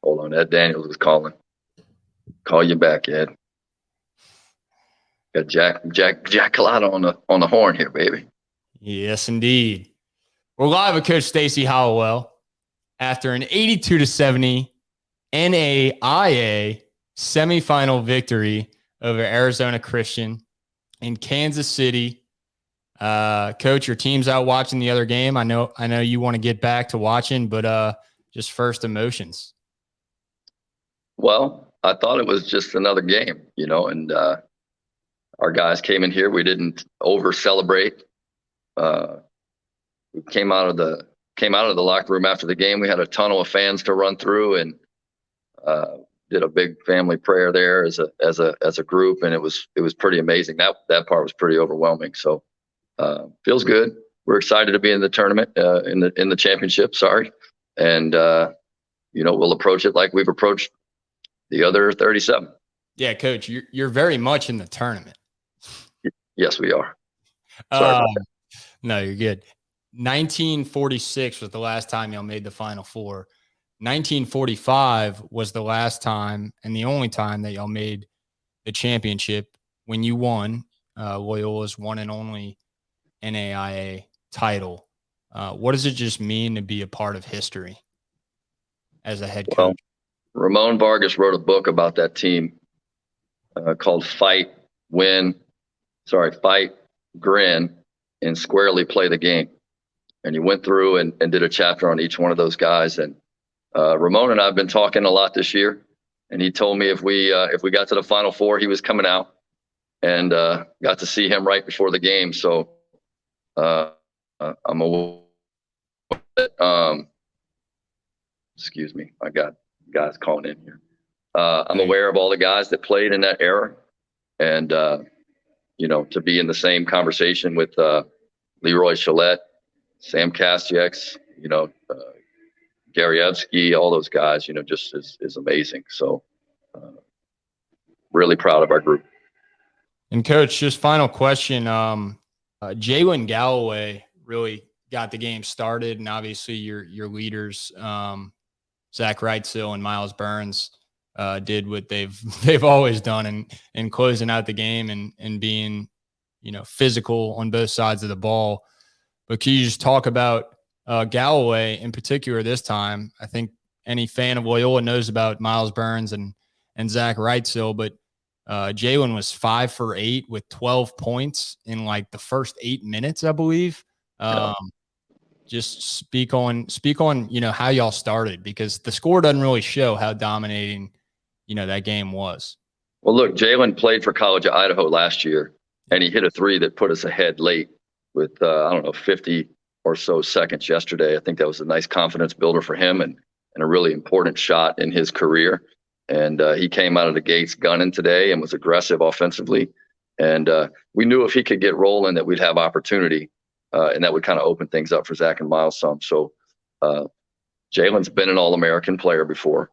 Hold on, Ed Daniels is calling. Call you back, Ed. Got Jack Collada on the horn here, baby. Yes, indeed. We're live with Coach Stacy Hollowell after an 82-70 NAIA semifinal victory over Arizona Christian in Kansas City. Coach, your team's out watching the other game. I know you want to get back to watching, but just first emotions. Well, I thought it was just another game, and our guys came in here. We didn't over celebrate. We came out of the locker room after the game. We had a tunnel of fans to run through, and did a big family prayer there as a group, and it was pretty amazing. That part was pretty overwhelming. So feels good. We're excited to be in the tournament, in the championship. Sorry, and we'll approach it like we've approached the other 37. Yeah, Coach, you're very much in the tournament. Yes, we are. Sorry about that. No, you're good. 1946 was the last time y'all made the Final Four. 1945 was the last time and the only time that y'all made the championship when you won Loyola's one and only NAIA title. What does it just mean to be a part of history as a head coach? Well, Ramon Vargas wrote a book about that team called Fight, Grin, and Squarely Play the Game. And he went through and did a chapter on each one of those guys. And Ramon and I have been talking a lot this year, and he told me if we got to the Final Four, he was coming out, and got to see him right before the game. So I'm aware. Excuse me, I got guys calling in here. I'm aware of all the guys that played in that era, and to be in the same conversation with Leroy Chalette, Sam Kastiex, Garyevsky, all those guys, just is amazing. So really proud of our group. And Coach, just final question. Jalen Galloway really got the game started, and obviously your leaders, Zach Wrightsil and Myles Burns, did what they've always done in closing out the game and being, physical on both sides of the ball. But can you just talk about Galloway in particular this time? I think any fan of Loyola knows about Myles Burns and Zach Wrightsil, but Jalen was 5 for 8 with 12 points in like the first 8 minutes, I believe. Just speak on how y'all started, because the score doesn't really show how dominating that game was. Well, look, Jalen played for College of Idaho last year, and he hit a three that put us ahead late with 50 or so seconds yesterday. I think that was a nice confidence builder for him and a really important shot in his career. And he came out of the gates gunning today and was aggressive offensively. And we knew if he could get rolling that we'd have opportunity, and that would kind of open things up for Zach and Myles some. So Jalen's been an All-American player before,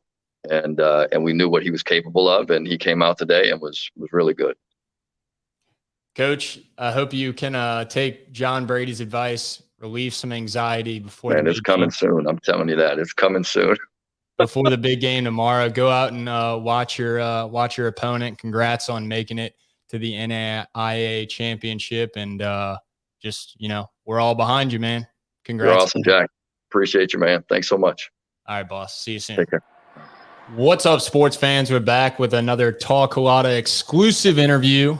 and we knew what he was capable of, and he came out today and was really good. Coach, I hope you can take John Brady's advice, relieve some anxiety before. Man, it's coming soon. I'm telling you that. It's coming soon. Before the big game tomorrow, go out and watch your opponent. Congrats on making it to the NAIA championship, and we're all behind you, man. Congrats. You're awesome, Jack. Appreciate you, man. Thanks so much. All right, boss. See you soon. Take care. What's up, sports fans? We're back with another Talk Colada exclusive interview.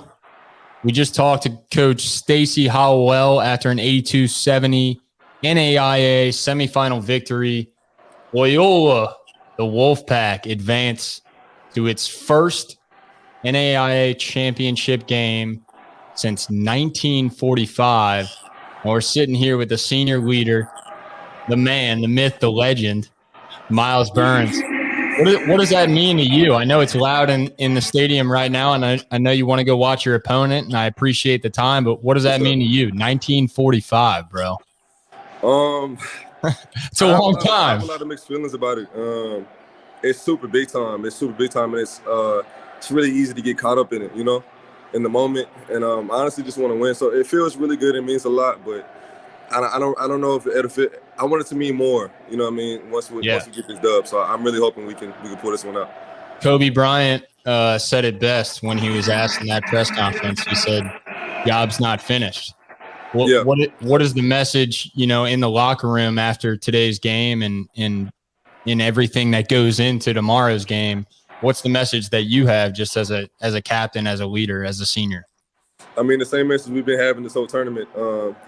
We just talked to Coach Stacy Hollowell after an 82-70 NAIA semifinal victory. Loyola, the Wolfpack, advance to its first NAIA championship game since 1945. And we're sitting here with the senior leader, the man, the myth, the legend, Myles Burns. What does that mean to you? I know it's loud in the stadium right now, and I know you want to go watch your opponent, and I appreciate the time, but what does that mean to you? 1945, bro. It's a long time. I have a lot of mixed feelings about it. It's super big time. And it's really easy to get caught up in it, in the moment. And I honestly just want to win. So it feels really good. It means a lot, but I don't know if it'll fit. I want it to mean more. You know what I mean? Once we get this dub, so I'm really hoping we can pull this one out. Kobe Bryant said it best when he was asked in that press conference. He said, "Job's not finished." What is the message, in the locker room after today's game and in everything that goes into tomorrow's game? What's the message that you have just as a captain, as a leader, as a senior? I mean, the same message we've been having this whole tournament.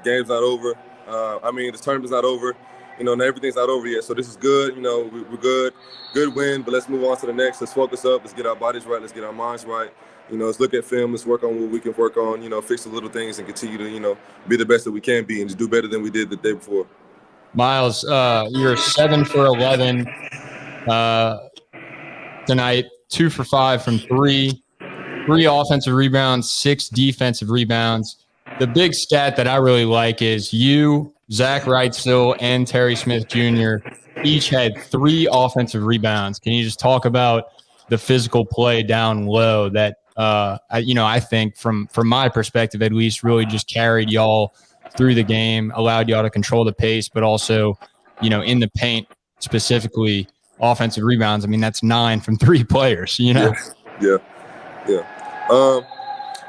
Game's not over. The tournament's not over. And everything's not over yet. So this is good. We're good. Good win, but let's move on to the next. Let's focus up. Let's get our bodies right. Let's get our minds right. Let's look at film. Let's work on what we can work on. Fix the little things and continue to, be the best that we can be and just do better than we did the day before. Myles, you're 7 for 11 tonight, 2 for 5 from 3 offensive rebounds, 6 defensive rebounds. The big stat that I really like is you, Zach Wrightstill, and Terry Smith Jr. each had 3 offensive rebounds. Can you just talk about the physical play down low that, I think from my perspective, at least, really just carried y'all through the game, allowed y'all to control the pace, but also, in the paint specifically, offensive rebounds. I mean, that's 9 from 3 players, Yeah.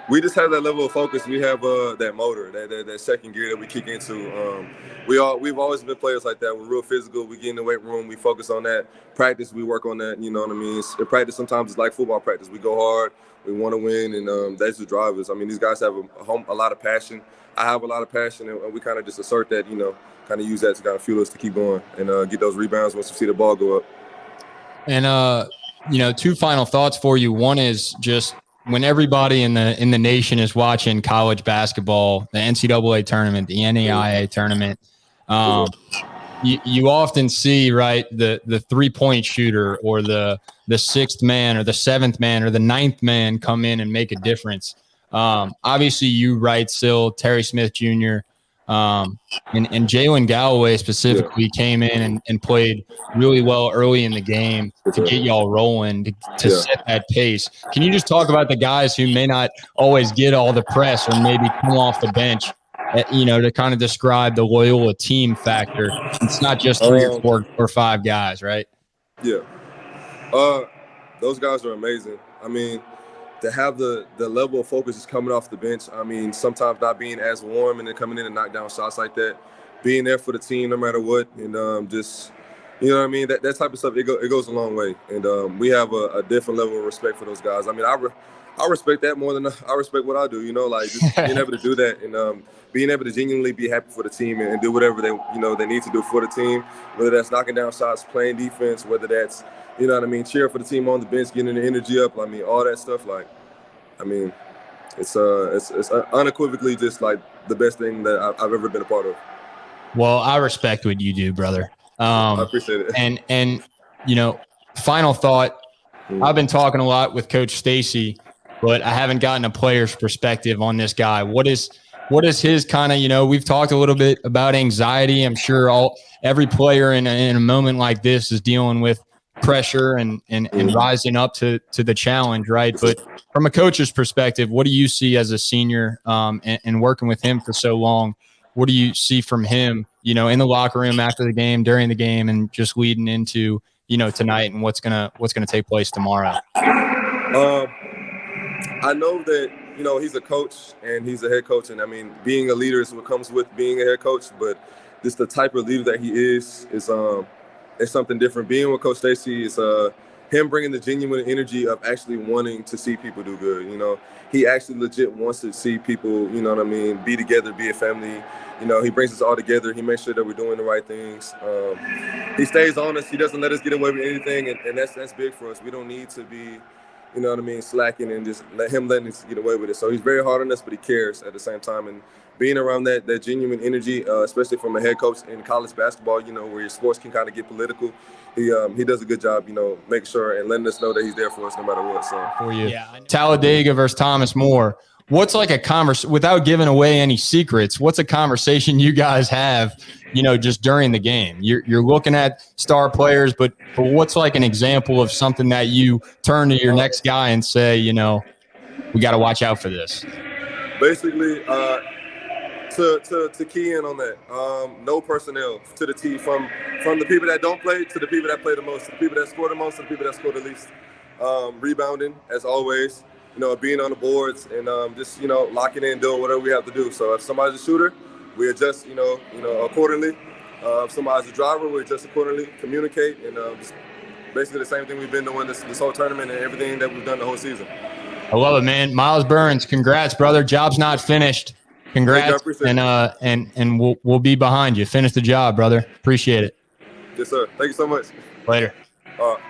We just have that level of focus. We have that motor, that second gear that we kick into. We've always been players like that. We're real physical. We get in the weight room. We focus on that. Practice, we work on that. You know what I mean? Practice sometimes it's like football practice. We go hard. We want to win, and that's the drivers. I mean, these guys have a lot of passion. I have a lot of passion, and we kind of just assert that, kind of use that to kind of fuel us to keep going and get those rebounds once you see the ball go up. And, 2 final thoughts for you. One is just when everybody in the nation is watching college basketball, the NCAA tournament, the NAIA tournament, you often see, right, the 3-point shooter or the 6th man or the 7th man or the 9th man come in and make a difference. Obviously, you, Wrightstill, Terry Smith Jr., and Jalen Galloway specifically came in and played really well early in the game to get y'all rolling, to set that pace. Can you just talk about the guys who may not always get all the press or maybe come off the bench, to kind of describe the Loyola team factor? It's not just 3 or 4 or 5 guys, right? Yeah. Those guys are amazing. I mean, to have the level of focus is coming off the bench. I mean, sometimes not being as warm and then coming in and knock down shots like that, being there for the team no matter what, and just, you know what I mean? That type of stuff, it goes a long way. And we have a different level of respect for those guys. I mean, I respect that more than I respect what I do, like just being able to do that and being able to genuinely be happy for the team and do whatever they need to do for the team, whether that's knocking down shots, playing defense, whether that's, you know what I mean, cheer for the team on the bench, getting the energy up. I mean, all that stuff. It's unequivocally just like the best thing that I've ever been a part of. Well, I respect what you do, brother. I appreciate it. And final thought. I've been talking a lot with Coach Stacy, but I haven't gotten a player's perspective on this guy. What is his kind of, we've talked a little bit about anxiety. I'm sure every player in a moment like this is dealing with pressure and rising up to the challenge, right? But from a coach's perspective, what do you see as a senior and working with him for so long? What do you see from him, in the locker room after the game, during the game, and just leading into, tonight and what's gonna take place tomorrow? I know that, he's a coach and he's a head coach. And I mean, being a leader is what comes with being a head coach, but just the type of leader that he is something different. Being with Coach Stacy is him bringing the genuine energy of actually wanting to see people do good. He actually legit wants to see people, be together, be a family. He brings us all together. He makes sure that we're doing the right things. He stays on us. He doesn't let us get away with anything, and that's big for us. We don't need to be, slacking and just letting us get away with it. So he's very hard on us, but he cares at the same time. And being around that genuine energy, especially from a head coach in college basketball, where your sports can kind of get political, he does a good job, making sure and letting us know that he's there for us no matter what. So for you, Talladega versus Thomas More. What's like a conversation, without giving away any secrets, what's a conversation you guys have, just during the game? You're looking at star players, but what's like an example of something that you turn to your next guy and say, we got to watch out for this? Basically, to key in on that. No personnel to the T, from the people that don't play to the people that play the most, to the people that score the most to the people that score the least. Rebounding as always, being on the boards and just locking in, doing whatever we have to do. So if somebody's a shooter, we adjust accordingly. If somebody's a driver, we adjust accordingly, communicate, and just basically the same thing we've been doing this whole tournament and everything that we've done the whole season. I love it, man. Myles Burns, congrats, brother. Job's not finished. Congrats, and we'll be behind you. Finish the job, brother. Appreciate it. Yes, sir. Thank you so much. Later. All right.